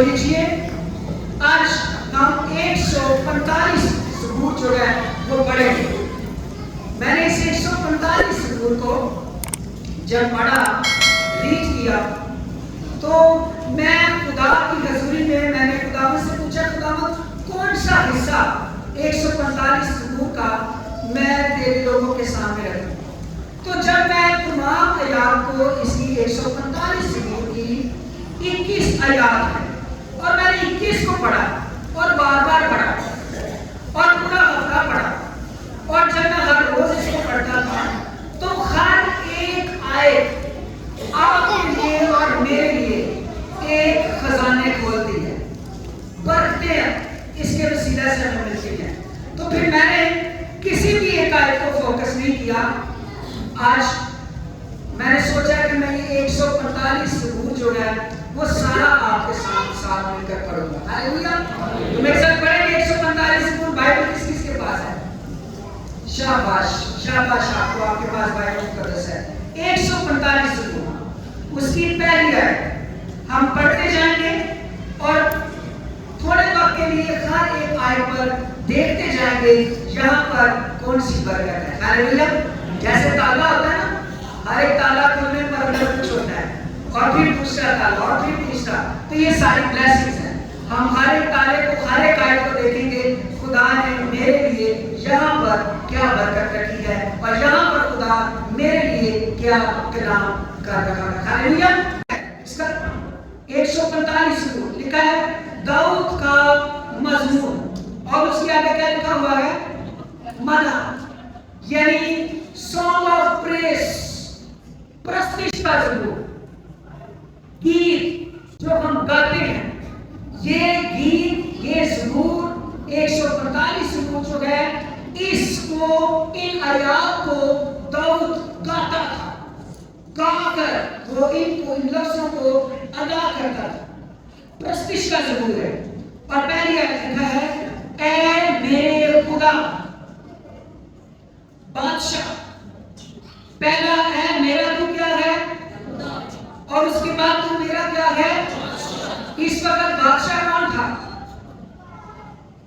لیجیے آج ہم 145 ثبوت جو ہے وہ پڑھیں گے. میں نے اس 145 ثبوت کو جب پڑھا ریڈ کیا تو میں خدا کی حضوری میں نے خداوند سے پوچھا خداوند کون سا حصہ 145 ثبوت کا میں تیرے لوگوں کے سامنے رکھوں. تو جب میں تمام آیات کو اسی 145 ثبوت کی 21 آیات ہے اور میں نے 21 کو پڑھا اور بار بار پڑھا اور پورا ہفتہ پڑھا اور جب میں ہر روز اس کو پڑھتا تھا تو ہر ایک آیت آپ کے لیے اور میرے لیے ایک خزانے کھولتی ہے، برکتیں اس کے وسیلہ سے ہمیں ملتی ہیں. تو پھر میں نے کسی بھی ایک آیت کو فوکس نہیں کیا. آج میں نے سوچا کہ میں یہ 145 ثبوت جو ہے وہ سارا آپ کے ساتھ مل کر پڑھوں گا. ہاللیلویا. تو میرے ساتھ پڑھیں گے 145 ثبوت. بائبل کس کس کے پاس ہے؟ شاباش شاباش، آپ کو آپ کے پاس بائبل مقدس ہے. 145 ثبوت. اس کی پہلی آیت ہم پڑھتے جائیں گے اور تھوڑے وقت کے لیے ہر ایک آیت پر دیکھتے جائیں گے یہاں پر کون سی برکت ہے. ہاللیلویا. جیسے تالا ہوتا ہے نا، ہر ایک تالا کھولنے پر اندر کچھ ہوتا ہے اور پھر دوسرا تالا اور پھر تیسرا. تو یہ ساری بلیسنگز ہیں. ہم ہر ایک تالے کو ہر ایک آیت کو دیکھیں گے خدا نے میرے لیے یہاں پر کیا برکت رکھی ہے اور یہاں پر خدا میرے لیے کیا کلام کر رہا ہے. ہاللیلویا. اس کا 145 ثبوت لکھا ہے داؤد کا مزمور اور اس کے آگے کیا لکھا ہوا ہے؟ مدح، یعنی سانگ آف پریس، پرستش کا ضرور گیت جو ہم گاتے ہیں. یہ گیت، یہ ضرور 145 ضرور جو ہے اس کو، ان آیات کو داؤد گاتا تھا. گا کر وہ ان لفظوں کو ادا کرتا تھا. پرستش کا ضرور ہے. اور پہلی آیت لکھا ہے اے میرے خدا بادشاہ. پہلا ہے میرا تو کیا ہے اور اس کے بعد تو میرا کیا ہے. اس وقت بادشاہ کون تھا؟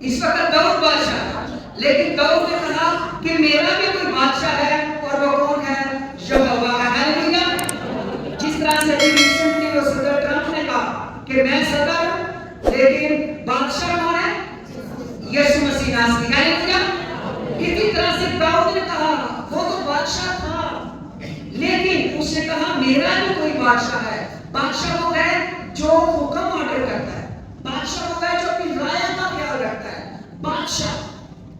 اس وقت داؤد بادشاہ تھا، لیکن داؤد نے کہا کہ میرا بھی کوئی بادشاہ ہے اور وہ کون ہے؟ یہوہ ہے. ہاللیلویا. جس طرح سے ریسنٹلی وہ صدر ٹرمپ نے کہا کہ میں صدر ہوں لیکن بادشاہ کون ہے؟ یسوع مسیح ناصری. ہاللیلویا. اسی طرح سے داؤد نے کہا وہ تو بادشاہ تھا لیکن اس نے کہا میرا بھی کوئی بادشاہ ہے. بادشاہ وہ ہے جو حکم آرڈر کرتا ہے. بادشاہ وہ ہے جو اپنی رعایا کا خیال رکھتا ہے. بادشاہ،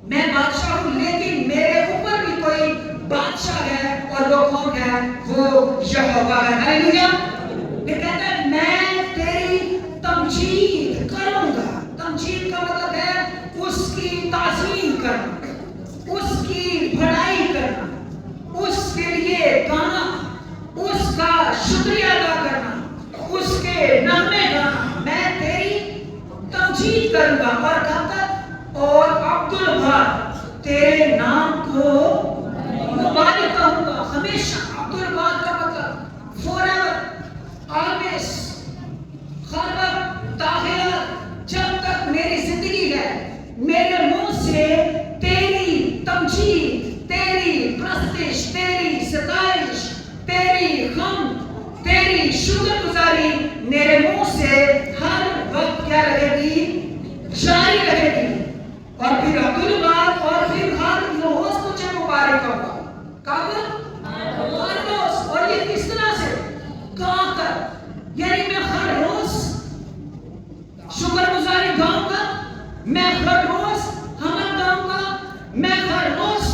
میں بادشاہ ہوں لیکن میرے اوپر بھی کوئی بادشاہ ہے اور وہ کون ہے؟ وہ یہوہ ہے. ہاللیلویا. یہ کہتا ہے میں تیری تمجید کروں گا. تمجید کا مطلب ہے اس کی تعظیم کرنا، اس کی بڑائی کرنا، اس کے لیے گانا، اس کا شکریہ ادا کرنا، اس کے نغمے گانا. میں تیری تمجید کروں گا. اور کب تک؟ اور عبدالبار تیرے نام کو مبارک کہوں گا ہمیشہ. عبدالبار کا مطلب فور ایور، آلویز، ہر وقت، داخلہ. جب تک میری زندگی ہے میرے منہ سے تیری تمجید، تیری پرستش، تیری ستائش، تیری غم، تیری شکر گزاری میرے منہ سے ہر وقت کیا رہے گی؟ جاری رہے گی. اور پھر عبدالبار اور پھر ہر روز تجھے مبارک ہوگا. کب؟ ہر روز. اور یہ کس طرح سے؟ گا کر. یعنی میں ہر روز شکر گزاری گاؤں گا، میں ہر روز حمد گاؤں گا، میں ہر روز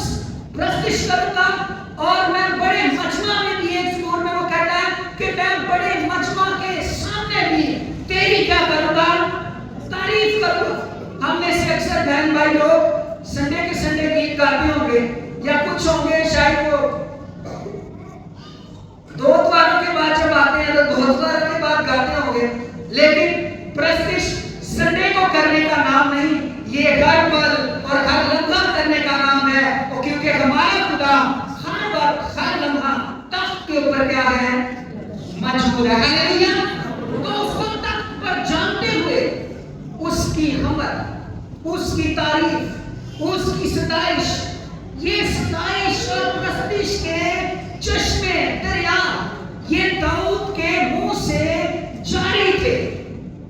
پرستش کروں گا. اور میں بڑے مجمع میں بھی، ایک ضرور میں وہ کہتا ہے کہ میں بڑے مجمع کے سامنے بھی تیری کیا کروں گا؟ تعریف کروں گا. ہم میں سے اکثر بہن بھائی لوگ سنڈے کے سنڈے گیت گاتے ہوں گے یا کچھ ہوں گے شاید وہ دو اتواروں کے بعد جب آتے ہیں تو دو اتواروں کے بعد گاتے ہوں گے. لیکن پرستش سنڈے کو کرنے کا نام نہیں، یہ ہر پل اور ہر لمحہ کرنے کا نام ہے. کیونکہ ہمارا خدا ہر وقت ہر لمحہ تخت کے اوپر کیا ہے؟ مجبور ہے. ہاللیلویا. تو اس وقت تخت پر جانتے ہوئے محبت، اس کی تعریف، اس کی ستائش، یہ ستائش اور پرستش کے چشمے دریا یہ داؤد کے منہ سے جاری تھے۔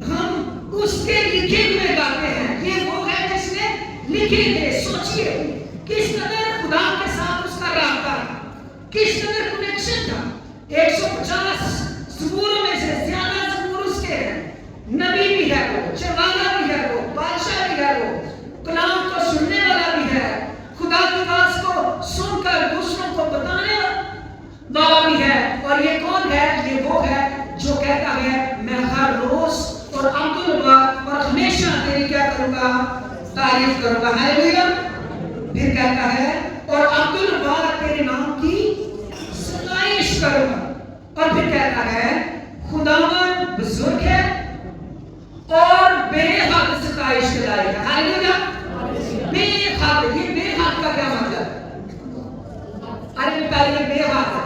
ہم اس کے لکھے ہوئے گاتے ہیں، یہ وہ ہے جس نے لکھے تھے۔ سوچئے کس قدر خدا کے ساتھ اس کا رابطہ تھا، کس قدر کنیکشن تھا۔ 150 زبوروں میں سے زیادہ زبور اس کے ہیں، نبی بھی ہے وہ، چرواہا بھی ہے وہ، بادشاہ بھی ہے وہ، کلام کو سننے والا بھی ہے، خدا کی بات کو سن کر دوسروں کو بتانے والا بھی ہے۔ اور یہ کون ہے؟ یہ وہ ہے جو کہتا ہے میں ہر روز اور عبداللہ اور ہمیشہ تیری کیا کروں گا؟ تعریف کروں گا۔ ہاللیلویا۔ پھر کہتا ہے اور عبداللہ تیرے نام کی ستائش کروں گا۔ اور پھر کہتا ہے خداوند بزرگ ہے اور بے حد ستائش کے لائق ہے۔ ہاللیلویا۔ بے حد، یہ بے حد کا کیا مطلب ہے؟ ارے بتائیے بے حد،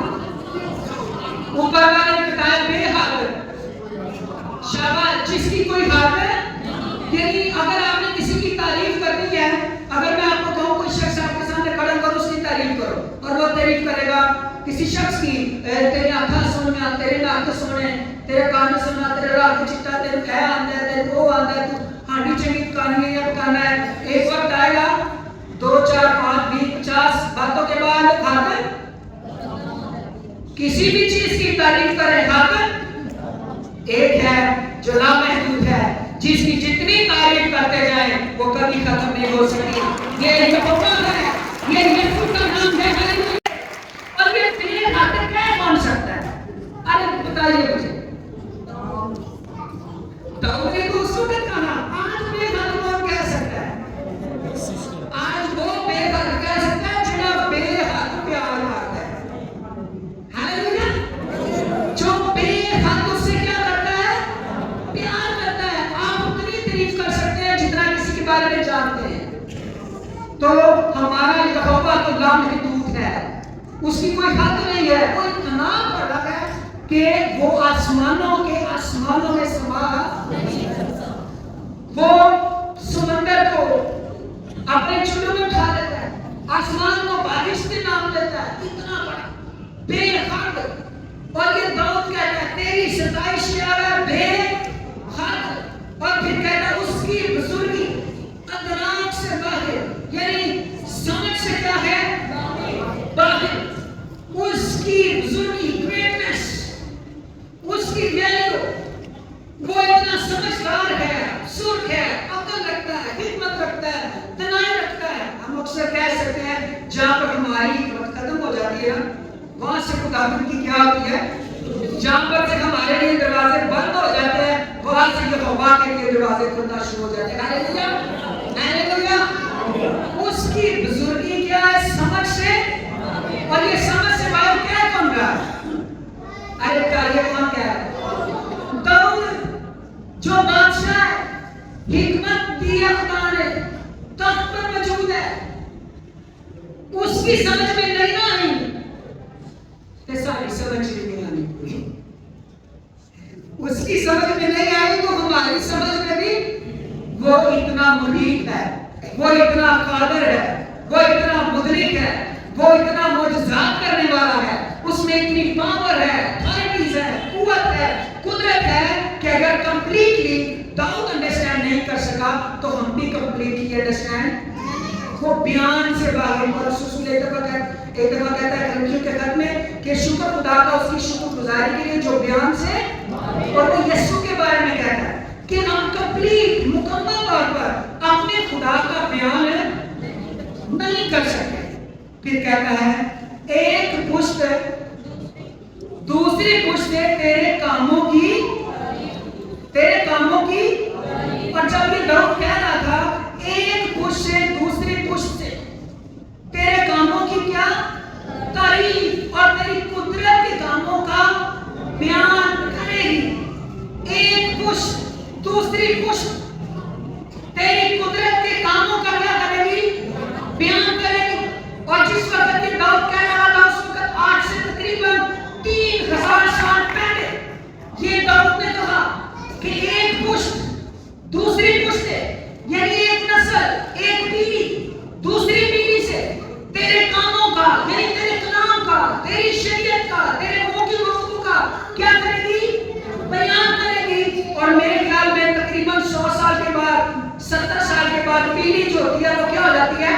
اوپر والے نے بتایا بے حد، شاباش، جس کی کوئی حد ہے۔ یعنی اگر آپ نے کسی کی تعریف کرنی ہے، اگر میں آپ کو کہوں کوئی شخص آپ کے سامنے کھڑا کرو اس کی تعریف کرو، اور وہ تعریف کرے گا کسی شخص کی، تیرے آنکھاں سونا، تیرے ناک سونے، تیرے کان سونا، تیرے راہ چٹا، تیرے کہہ آندا ہے، تیرے وہ آندا ہے، تو ہانڈی چنگی پکانی ہے یا پکانا ہے۔ ایک وقت آئے گا 2 4 5 20 50 باتوں کے بعد حد، کسی بھی چیز کی تعریف کرے حد ایک ہے جو لامحدود ہے، جس کی جتنی تعریف کرتے جائیں وہ کبھی ختم نہیں ہو سکتی۔ یہ یہوہ ہے، یہ یسوع کا نام ہے۔ اور یہ بے حد کیا بن سکتا ہے؟ ارے بتائیے مجھے، داؤد نے تو اس وقت کہا آج بے حد کون کہہ سکتا ہے؟ آج وہ بے حد کہہ سکتا ہے جناب بے حد پیار کرتا ہے۔ ہاللیلویا۔ جو بے حد اس سے کیا کرتا ہے؟ پیار کرتا ہے۔ آپ اتنی تعریف کر سکتے ہیں جتنا کسی کے بارے میں جانتے ہیں۔ تو ہمارا یہوہ تو لامحدود ہے، اس کی کوئی حد نہیں ہے، وہ اتنا بڑا ہے کہ وہ آسمانوں کے آسمانوں میں سما نہیں سکتا۔ وہ سمندر کو اپنے چلوں میں اٹھا لیتا ہے، آسمان کو بارش کے نام لیتا ہے، اتنا بڑا بے حد۔ اور یہ داؤد کہتا ہے تیری ستائش کیا ہے؟ بے حد۔ اور پھر کہتا ہے اس کی بزرگی ادراک سے باہر، یعنی سمجھ سے کیا ہے؟ باہر۔ اس کی بزرگی، گریٹنس، اس کی ویلیو، وہ اتنا سمجھدار ہے، سرخ ہے، عقل رکھتا ہے، حکمت رکھتا ہے، دانائی رکھتا ہے۔ ہم اکثر کہہ سکتے ہیں جہاں پر ہماری حکمت ختم ہو جاتی ہے وہاں سے خداوند کی کیا ہوتی ہے؟ جہاں پر سے ہمارے لیے دروازے بند ہو جاتے ہیں وہاں سے یہوہ کے لیے دروازے کھلنا شروع ہو جاتے ہیں۔ ہاللیلویا، ہاللیلویا۔ اس کی بزرگی کیا ہے؟ سمجھ سے، اور یہ سمجھ سے باہر کیا بن رہا ہے؟ ارے یہ کون کہہ رہا ہے؟ داؤد جو بادشاہ ہے، حکمت دی خدا نے، تخت پر موجود ہے، اس کی سمجھ میں نہیں آئی کہ ساری سمجھ میں آنی، اس کی سمجھ میں نہیں آئی تو ہماری سمجھ میں بھی وہ اتنا محیط ہے، وہ اتنا قادر ہے، وہ اتنا مدرک ہے، وہ اتنا معجزات کرنے والا ہے، اس میں اتنی پاور ہے، اتھارٹیز ہے، قوت ہے، قدرت ہے کہ اگر کمپلیٹلی داؤد انڈرسٹینڈ نہیں کر سکا تو ہم بھی کمپلیٹلی انڈرسٹینڈ، وہ بیان سے باہر۔ اور رسول ایک دفعہ کہتا ہے کرنٹیوں کے خط میں کہ شکر خدا کا اس کی شکر گزاری کے لیے جو بیان سے، اور وہ یسوع کے بارے میں کہتا ہے کہ ہم کمپلیٹ مکمل طور پر اپنے خدا کا بیان نہیں کر سکتے۔ پھر کہتا ہے ایک پشت دوسری پشت سے تیرے کاموں کی، اور جب یہ داؤد کہہ رہا تھا ایک پشت سے دوسری پشت سے تیرے کاموں کی کیا تعریف اور تیری قدرت کے کاموں کا بیان کرے گی۔ ایک پشت دوسری پشت تیری قدرت کے کاموں کا کیا کرے گی؟ بیان کرے گی۔ اور جس وقت یہ داؤد کہہ رہا تھا اس وقت آج سے تقریباً 3000 سال پہلے یہ داؤد نے کہا کہ ایک پشت دوسری پشت سے یعنی ایک نسل، ایک پیڑھی دوسری پیڑھی سے تیرے کاموں کا، یعنی تیرے کلام کا، تیری شریعت کا، تیرے منہ کی گفتگو کا کیا کرے گی؟ بیان کرے گی. اور میرے خیال میں تقریباً 100 سال کے بعد، 70 سال کے بعد پیڑھی جو ہوتی ہے وہ کیا ہو جاتی ہے؟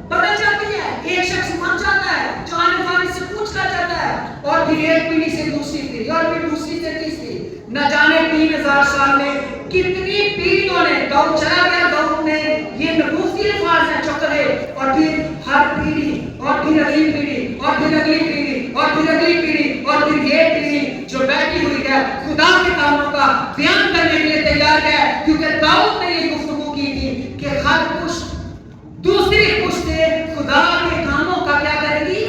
بدل جاتی ہے. ایک شخص مر جاتا ہے جو آنے والے سے پوچھتا جاتا ہے، اور پھر ایک پیڑھی سے دوسری پیڑھی، اور پھر دوسری سے تیسری. نہ جانے 3000 سال میں کتنی پیڑھیوں نے، دور چلا گیا، دور نے یہ نبوتی الفاظ ہیں جو کہے، اور پھر ہر پیڑھی، اور پھر اگلی پیڑھی، اور پھر اگلی پیڑھی، اور پھر اگلی پیڑھی، اور پھر یہ پیڑھی جو بیٹھی ہوئی ہے خدا کے کاموں کا بیان کرنے کے لیے تیار ہے. کیونکہ داؤد نے یہ گفتگو کی تھی کہ ہر پشت دوسری پشت خدا کے کاموں کا کیا کرے گی؟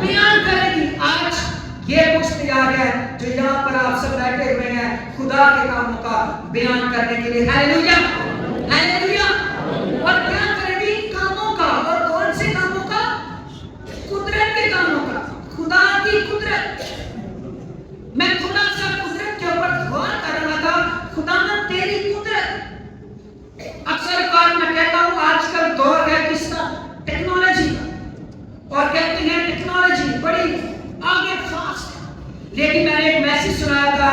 بیان کرے گی. آج یہ پشت تیار ہے جو یہاں پر آپ سب بیٹھے ہوئے ہیں خدا کے کاموں کا بیان کرنے کے لیے. Hallelujah, hallelujah. اور کیا کرے گی؟ کاموں کا. اور کون سے کاموں کا؟ قدرت کے کاموں کا، خدا کی قدرت. میں تھوڑا سا قدرت کے اوپر غور کر رہا تھا. خدا نے تیری قدرت. اکثر اوقات میں کہتا ہوں آج کل دور ہے کس کا؟ ٹیکنالوجی کا، اور کہتے ہیں ٹیکنالوجی بڑی آگے فاسٹ ہے. لیکن میں نے ایک میسج سنایا تھا،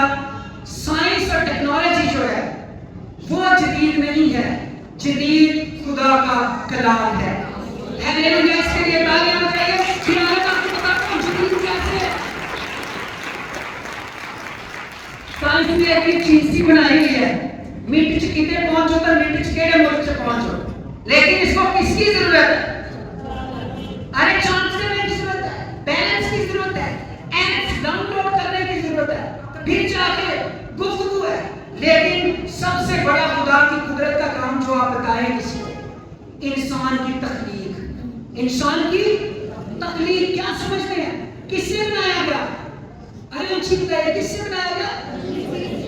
سائنس اور ٹیکنالوجی جو ہے وہ جدید نہیں ہے، جدید خدا کا کلام ہے. ہیلیلویا. اس کے لیے تالیاں بجائیے. پھر آگے آپ کو بتاتا ہوں جدید کیسے ہے. سائنس نے ایک چیز سی بنائی ہوئی ہے، منٹ چ کتے پہنچو تو منٹ چ کیڑے ملک چ پہنچو. لیکن اس کو کس کی ضرورت ہے؟ ارے چانس کرنے کی ضرورت ہے، بیلنس کی ضرورت ہے، ایپس ڈاؤن لوڈ کرنے کی ضرورت ہے، پھر جا کے گفتگو ہے. لیکن سب سے بڑا خدا کی قدرت کا کام جو آپ بتائیں کسی کو، انسان کی تخلیق. انسان کی تخلیق کیا سمجھتے ہیں؟ کس سے بنایا گیا؟ ارے اونچی بتائیے، کس سے بنایا گیا؟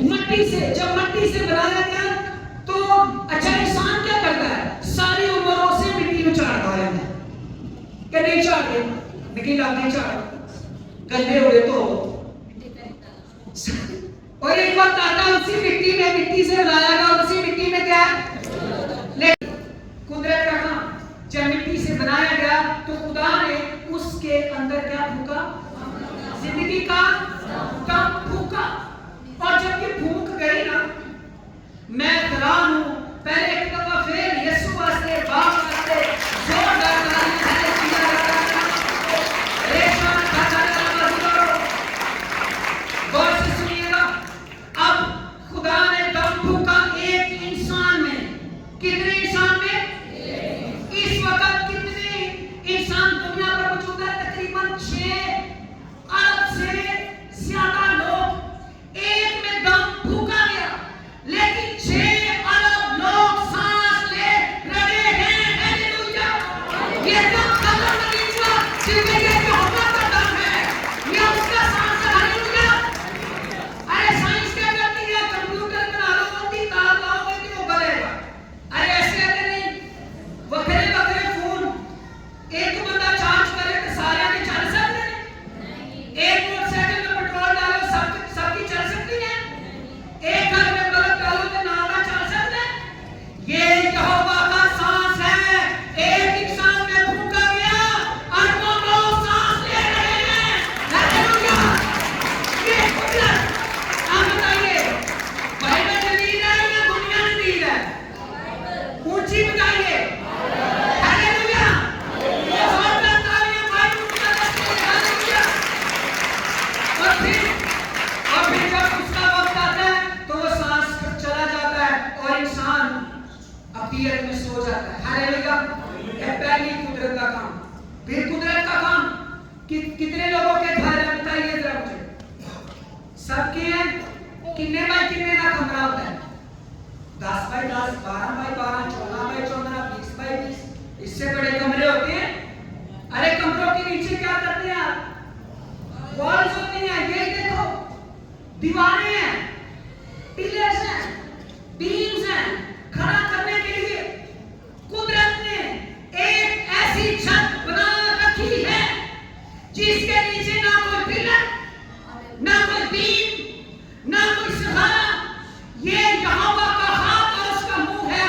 مٹی سے. جب مٹی سے بنایا گیا تو اچھا انسان کیا کرتا ہے؟ ساری عمروں سے مٹی میں چاڑتا ہے کہ نہیں چاڑتے؟ مٹی لاتے چاڑ گندے ہوئے تو، اور ایک وقت آتا ہے اسی مٹی میں، مٹی سے بنایا گیا اور اسی مٹی میں کیا ہے؟ لیکن قدرت کا کام جب مٹی سے بنایا گیا تو خدا نے اس کے اندر کیا پھونکا؟ زندگی کا دم پھونکا. اور جب یہ پھونک گئی نا، میں حیران ہوں. پہلے ایک دفعہ پھر یسوع واسطے، باپ واسطے زوردار تالیاں ہے کیا جاتا ہے. ریشان کھاتا ہے. غور سے سنیے گا. اب خدا نے دم پھونکا ایک انسان میں. کتنے انسان میں؟ اس وقت کتنے انسان دنیا پر موجود ہے؟ تقریباً 6 ارب سے زیادہ لوگ. ایک میں دم پھونکا گیا، لیکن 6 ارب لوگ سانس لے رہے ہیں. ہیلیلویا. یہ دم ختم نہیں ہوا، صرف یہ محبت کا دم ہے، یہ اس کا سانس ہے. ہیلیلویا. ارے سائنس کیا کرتی ہے؟ کمپیوٹر بنا لو، بندی تار لاؤ گے کہ وہ بلے گا. ارے ایسے کہتے نہیں. وکرے وکرے فون ایک بندہ چارج کرے تو سارے آگے چل سکتے ہیں؟ ایک موٹر سائیکل میں پیٹرول ڈالو سب کی چل سکتی ہے؟ ایک گھر میں بلب ڈالو تو نالا چل سکتا ہے؟ یہ یہوہ کا سانس ہے. ایک انسان میں پھونکا گیا، اربوں لوگ سانس لے رہے ہیں. ہیلیلویا. یہ قدرت. آپ بتائیے بائبل جدید ہے یا دنیا جدید ہے؟ اونچی بتائیے. ہیلیلویا. زوردار تالیاں بھائی مقدس کے لیے. ہیلیلویا. اور پھر جب اس کا وقت آتا ہے تو وہ سانس چلا جاتا ہے اور انسان اپیت میں سو جاتا ہے. ہیلیلویا. یہ پہلی قدرت کا کام. پھر قدرت کا کام کتنے لوگوں کے گھر ہے بتائیے ذرا مجھے. سب کے ہیں. کتنے بائی کتنے کا کمرہ ہوتا ہے؟ 10 بائی 10، 12 بائی 12، 14 بائی 14، 20 بائی 20. اس سے بڑے کمرے ہوتے ہیں. ارے کمروں کے نیچے کیا کرتے ہیں آپ؟ والز ہوتی ہیں. یہ دیکھو دیواریں ہیں، پلرز ہیں، بیمز ہیں کھڑا کرنے کے لیے. قدرت نے ایک ایسی چھت بنا رکھی ہے جس کے نیچے نہ کوئی پلر، نہ کوئی بیم، نہ کوئی سہارا. یہ یہوہ کا ہاتھ اور اس کا منہ ہے.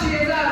6000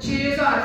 6000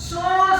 100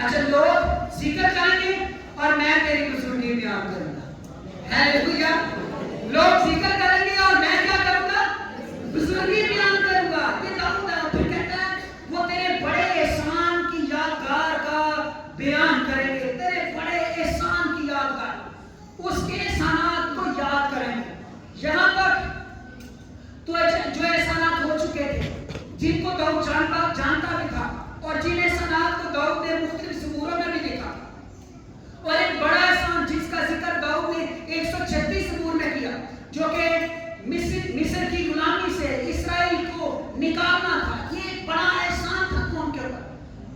اچھا لوگ ذکر کریں گے اور میں تیری بزرگی بیان کروں گا. ہیلیلویا. لوگ ذکر کریں گے اور میں کیا کروں گا؟ بزرگی بیان کروں گا. یہ داؤد ہے. پھر کہتا ہے وہ تیرے بڑے احسان کی یادگار کا بیان کریں گے. تیرے بڑے احسان کی یادگار, اس کے احسانات کو یاد کریں گے. یہاں تک تو جو احسانات ہو چکے تھے, جن کو داؤد جانتا بھی تھا, اور جن احسانات کو داؤد نے مختلف زبوروں میں بھی دیکھا, اور ایک بڑا احسان جس کا ذکر داؤد نے 136 زبور میں کیا, جو کہ مصر کی غلامی سے اسرائیل کو نکالنا تھا. یہ ایک بڑا احسان تھا قوم کے اوپر.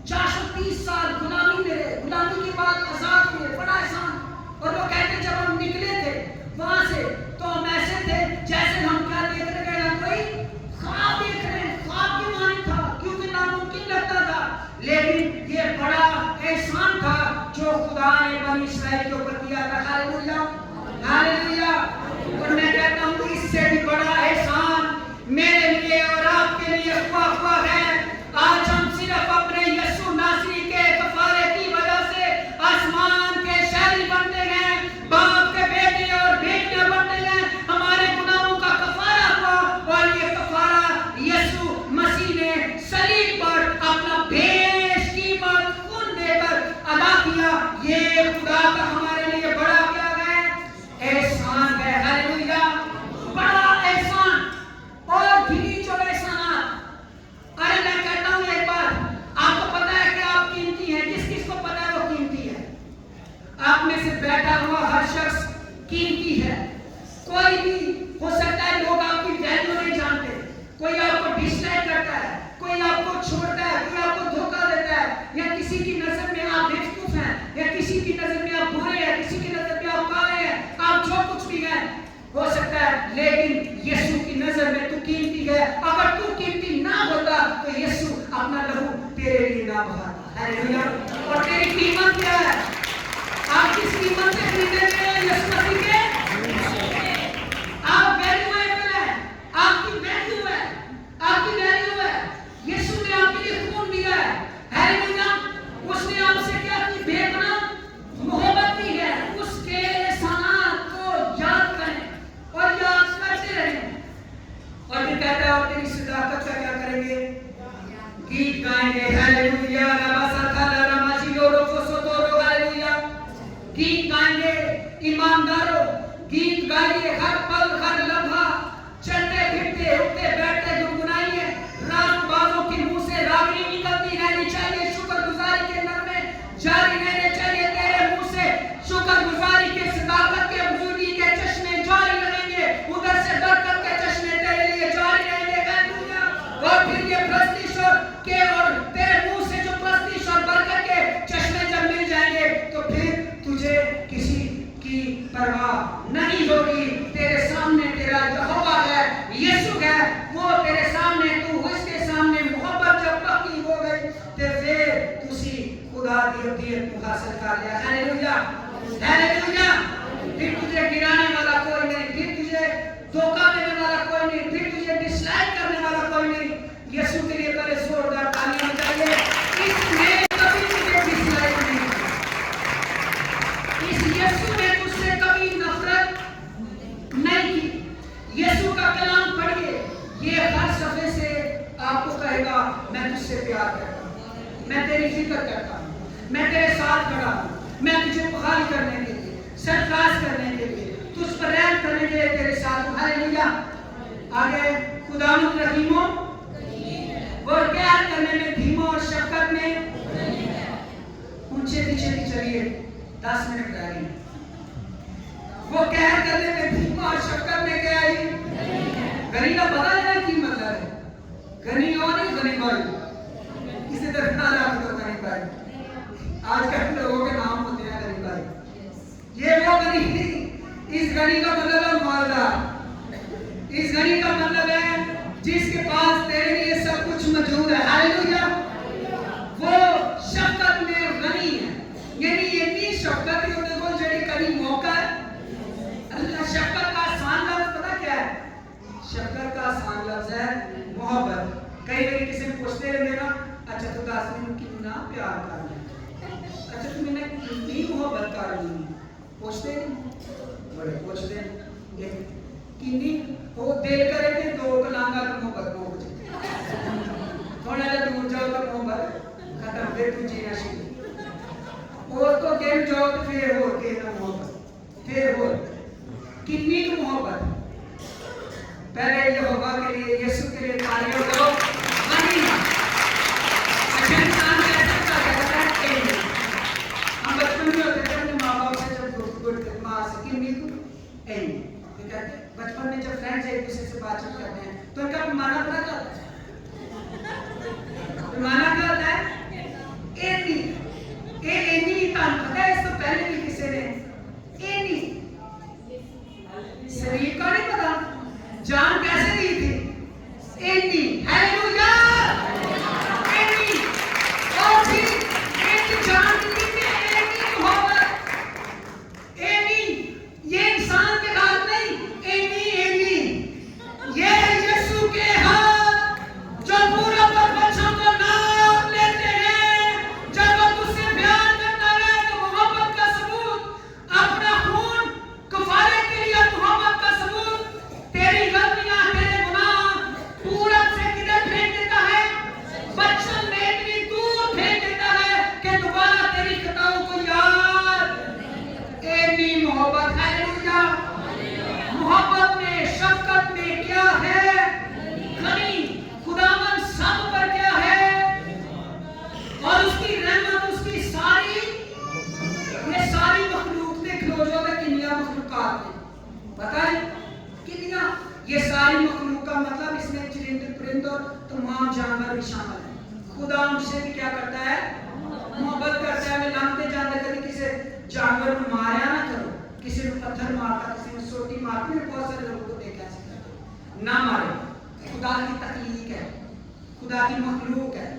430 سال غلامی میں رہے, غلامی کے بعد آزاد ہوئے, بڑا احسان. اور وہ کہتے جب ہم نکلے تھے وہاں سے تو ہم ایسے تھے جیسے ہم کیا دیکھ رہے ہیں, کوئی خواب دیکھ رہے ہیں. خواب کی معنی تھا کیونکہ ناممکن لگتا تھا, لیکن یہ بڑا احسان تھا جو خدا نے بنی اسرائیل کے اوپر کیا تھا. ہاللیلویا ہاللیلویا. اور میں کہتا ہوں اس سے بھی بڑا احسان میرے لیے اور آپ کے لیے ہوا ہے. آج ہم صرف اپنے یسوع ناصری کے کفارے کی وجہ سے آسمان کے شہری بنتے ہیں, باپ کے بیٹے اور بیٹیاں بنتے ہیں. ہمارے گناہوں کا کفارہ ہوا, اور یہ کفارہ یسوع مسیح نے صلیب پر اپنا بیش قیمت خون دے کر ادا کیا. یہ خدا کا ہمارے لیے بڑا کیا ہے, احسان ہے. ہاللیلویا. بڑا احسان اور گھنی جو احسانات. ارے میں کہتا ہوں ایک بات, آپ کو پتا ہے کہ آپ قیمتی ہیں. کس کس کو پتا ہے وہ قیمتی ہے؟ آپ میں سے بیٹھا ہوا ہر شخص قیمتی ہے. کوئی بھی ہو سکتا ہے لوگ آپ کی ویلیو نہیں جانتے, کوئی آپ کو ڈس لائک کرتا ہے, کوئی آپ کو چھوڑتا ہے, کوئی آپ کو دھوکہ دیتا ہے, یا کسی کی نظر میں آپ بیوقوف ہیں, یا کسی کی نظر میں آپ برے ہیں, کسی کی نظر میں آپ کالے ہیں, آپ جو کچھ بھی ہیں ہو سکتا ہے, لیکن یسوع کی نظر میں تو قیمتی ہے. اگر تو قیمتی نہ ہوتا تو یسوع اپنا لہو تیرے لیے نہ بہاتا. ہاللیلویا. اور تیری قیمت کیا ہے؟ آپ کس قیمت سے خریدے گئے ہیں؟ یسوع مسیح کے. آپ ویلیویبل ہیں, آپ کی ویلیو ہے, آپ کی ویلیو ہے. یسوع نے آپ کے لیے خون دیا ہے. ہاللیلویا. اس نے آپ سے کیا کی؟ بے پناہ محبت کی ہے. اس کے احسانات کو یاد کریں اور یاد کرتے رہیں. اور پھر کہتا ہے اور تیری صداقت کا کیا کریں گے؟ گیت گائیں گے. ہاللیلویا. گیت گائیں گے. ایمانداروں گیت گائیے, ہر پل ہر لمحہ چلتے پھرتے اٹھتے بیٹھتے گنگنائیے. رات بازوں کے منہ سے راگنی نکلتی رہنی چاہیے, شکر گزاری کے نغمے جاری رہنے چاہیے. تیرے منہ سے شکر گزاری کے, صداقت کے, بزرگی کے چشمے جاری رہیں گے. ادھر سے برکت کے چشمے تیرے لیے جاری رہیں گے. ہاللیلویا. اور پھر یہ پرستش کے, اور تیرے منہ سے جو پرستش اور برکت کے چشمے جب مل جائیں گے تو پھر تجھے کسی کی پرواہ نہیں ہوگی. تیرے سامنے تیرا یہوہ ہے, یسوع ہے, وہ تیرے سامنے, تو اس کے سامنے محبت جب پکی ہو گئی تو پھر تسی خدا دی عطیت کو حاصل کر لیا. ہاللیلویا ہاللیلویا. پھر تجھے گرانے والا کوئی نہیں, پھر تجھے دھوکہ دینے والا کوئی نہیں, پھر تجھے ڈس لائک کرنے والا کوئی نہیں. یسوع کے لیے پہلے زوردار تالیاں بجائیے. اس نے کبھی تجھے ڈس لائک نہیں, اس یسوع نے تجھ سے کبھی نفرت نہیں کی. یسوع کا کلام پڑھیے, یہ ہر صفحے سے آپ کو کہے گا میں تجھ سے پیار کرتا ہوں, میں تیری فکر کرتا ہوں, میں تیرے ساتھ کھڑا ہوں, میں تجھے بحال کرنے کے لیے, سرفراز کرنے کے لیے, تجھ پر رحم کرنے کے لیے تیرے ساتھ ہوں. ہاللیلویا. آگے خداوند رحیم و اور پیار کرنے میں دھیما اور شفقت میں اونچے پیچھے بھی چلیے. 10 منٹ رہ گئے. وہ کہہ کرنے میں دھیما اور شفقت میں کیا ہے؟ غنی کا پتہ ہے کی مطلب ہے؟ غنی اور نہیں, غنی بھائی. کسی طرح نہ رکھ دو غنی بھائی. آج کل لوگوں کے نام ہوتے ہیں غنی بھائی. یہ وہ غنی نہیں. اس غنی کا مطلب ہے مالدار. اس غنی کا مطلب ہے جس کے پاس تیرے لیے سب کچھ موجود ہے. ہاللیلویا. وہ شفقت میں غنی ہے, یعنی اتنی شفقت ہے ان کو جڑی کبھی موقع ہے. اللہ شفقت کا آسان لفظ پتہ کیا ہے؟ شفقت کا آسان لفظ ہے محبت. کئی بار کسی نے پوچھتے رہے نا, اچھا تو 10 منٹ کتنا پیار کر لیں. پوچھتے نہیں بڑے پوچھتے ہیں کنی وہ دل کرے کہ دو کلانگا تو محبت ہو جائے تھوڑا جا دور جاؤ تو محبت ختم پھر تو جینا شروع اور تو دل جاؤ تو پھر ہو کے نا محبت پھر ہو کنی تو محبت پہلے یہوہ کے لیے یسوع کے لیے تالیاں کرو آمین اچھا انسان کیسے کہتا ہے کہ ہم بچپن میں ہوتے تھے اپنے ماں باپ سے جب گفتگو ماں سے کنی تو این یہ کہتے ہیں بچپن میں جب فرینڈز ایک دوسرے سے بات چیت کرتے ہیں تو ان کا پیمانہ پتہ کیا ہوتا ہے پیمانہ کیا ہوتا ہے اینی اینی تان پتہ ہے اس کو پہلے بھی کسی نے اینی شریف کا نہیں پتا جان کیسے دی تھی اینی ہیلیلویا اینی اور پھر ایک جان دی کہ اینی محبت اینی یہ انسان کے ہاتھ نہیں اینی اینی یہ ہے یسوع کے ہاتھ جو پورا پر بچوں کو نام لیتے ہیں جب وہ تجھ سے بیان کرتا ہے تو محبت کا ثبوت اپنا خون کفارے کے لیے محبت کا ثبوت تیری غلطیاں تیرے گناہ پورب سے کدھر پھینک دیتا ہے بچن میں اتنی دور پھینک دیتا ہے کہ دوبارہ تیری خطاؤں کو یاد اینی محبت ہیلیلویا محبت میں شفقت میں کیا ہے غنی خداوند سب پر کیا ہے اور اس کی رحمت اس کی ساری یہ ساری مخلوق دیکھ لو جو ہے کنیا مخلوقات ہیں پتہ ہے کنیا یہ ساری مخلوق کا مطلب اس میں چرند پرند اور تمام جانور بھی شامل ہیں خدا ان سے بھی کیا کرتا ہے محبت کرتا ہے میں لانتے جانتے کبھی کسی جانور کو ماریا نہ کرو کسی کو پتھر مارتا کسی کو سوٹی مارتی میں بہت سارے لوگوں کو دیکھا نہ مارے خدا کی تخلیق ہے خدا کی مخلوق ہے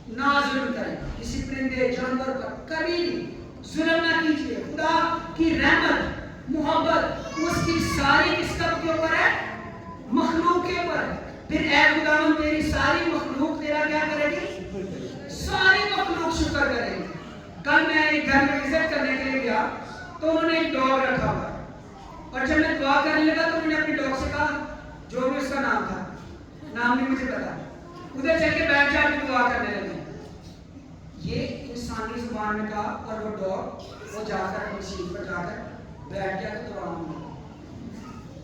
نہ ظلم کرے کسی پرندے جانور پر کبھی بھی ظلم نہ کیجیے خدا کی رحمت محبت اس کی ساری کس کب کے اوپر ہے مخلوق کے اوپر ہے پھر اے خداوند تیری ساری مخلوق تیرا کیا کرے گی ساری مخلوق شکر کرے گی کل میں ایک گھر میں وزٹ کرنے کے لیے گیا تو انہوں نے ایک ڈاگ رکھا ہوا اور جب میں دعا کرنے لگا تو انہوں نے اپنی ڈاگ سے کہا جو بھی اس کا نام تھا نام نہیں مجھے پتا ادھر چل کے بیٹھ جا کے دعا کرنے لگے یہ انسانی زبان میں کہا اور وہ ڈاگ وہ جا کر اپنی سیٹ پر جا کر بیٹھ گیا تو دعا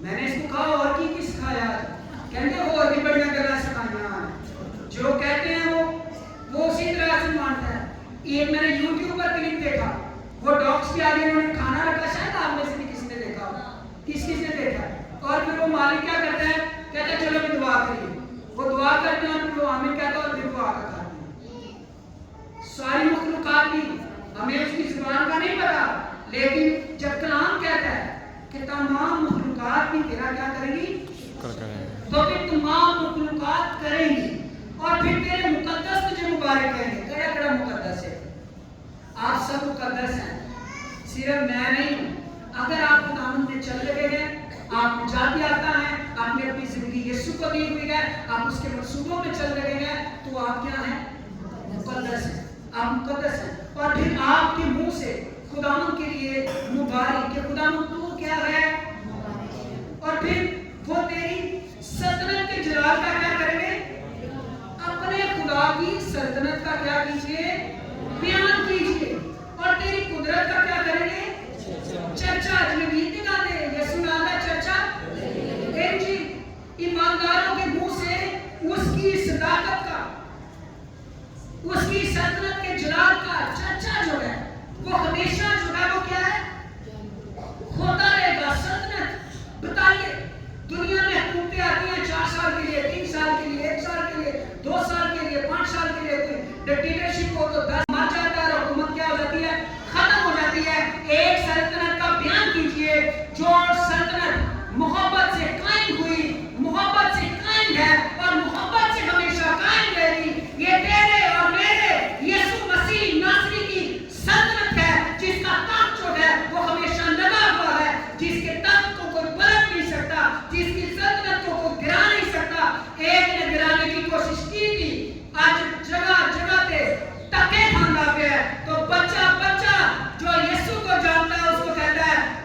میں نے اس کو کہا اور کی سکھایا کہتے ہیں اور بھی بڑھیا گلا سکھایا جو کہتے ہیں وہ اسی طرح سے مانتا ہے ایک میں نے یوٹیوب پر کلپ دیکھا وہ ڈاگس کے آگے انہوں نے کھانا رکھا شاید آپ میں سے بھی کسی نے دیکھا کس نے دیکھا اور پھر وہ مالک کیا کرتا ہے کہتا ہے چلو بھی دعا کریے وہ دعا کرتے ہیں اور پھر وہ آمین کہتا ہے اور پھر دعا کا کھاتے ہیں ساری مخلوقات بھی ہمیں اس کی زبان کا نہیں پتا لیکن جب کلام کہتا ہے کہ تمام مخلوقات بھی تیرا کیا کریں گی تو پھر تمام مخلوقات کریں گی اور پھر تیرے مقدس تجھے مبارک کہیں گے کڑا کڑا مقدس ہے آپ سب مقدس ہیں صرف میں نہیں ہوں اگر آپ خداوند میں چل رہے ہیں آپ نجات یافتہ ہیں آپ نے اپنی زندگی یسوع کو دی ہوئی ہے آپ اس کے منصوبوں میں چل رہے ہیں تو آپ کیا ہیں مقدس ہیں آپ مقدس ہیں اور پھر آپ کے منہ سے خداوند کے لیے مبارک کہ خداوند تو کیا ہے اور پھر وہ تیری سلطنت کے جلال کا کیا کریں گے اپنے خدا کی سلطنت کا کیا کیجئے بیان کیجئے اور تیری قدرت کا کیا کریں گے چرچا جنہیں گیت نہیں گاتے یسوع نام ہے چرچا جی ایمانداروں کے منہ سے اس کی صداقت کا اس کی سلطنت کے جلال کا چرچا جو ہے وہ ہمیشہ جو ہے وہ کیا ہے ہوتا رہے گا سلطنت بتائیے دنیا میں حکومتیں آتی ہیں 4 سال کے لیے 3 سال کے لیے 1 سال کے لیے 2 سال کے لیے 5 سال کے لیے کوئی ڈکٹیٹرشپ ہو تو 10 مر جاتا ہے اور حکومت کیا ہو جاتی ہے ختم ہو جاتی ہے ایک سلطنت کا بیان کیجئے جو سلطنت محبت سے قائم ہوئی محبت سے قائم ہے اور محبت سے ہمیشہ قائم رہے گی یہ تیرے اور میرے یسوع مسیح ناصری کی سلطنت ہے جس کا تخت جو ہے وہ ہمیشہ لگا ہوا ہے جس کے تخت کو کوئی پلٹ نہیں سکتا جس کی سلطنت کو کوئی گرا نہیں سکتا ایک نے گرانے کی کوشش کی تھی آج جگہ جگہ پہ ٹکے کھانا پہ ہے تو بچہ جو یسوع کو جانتا ہے اس کو کہتا ہے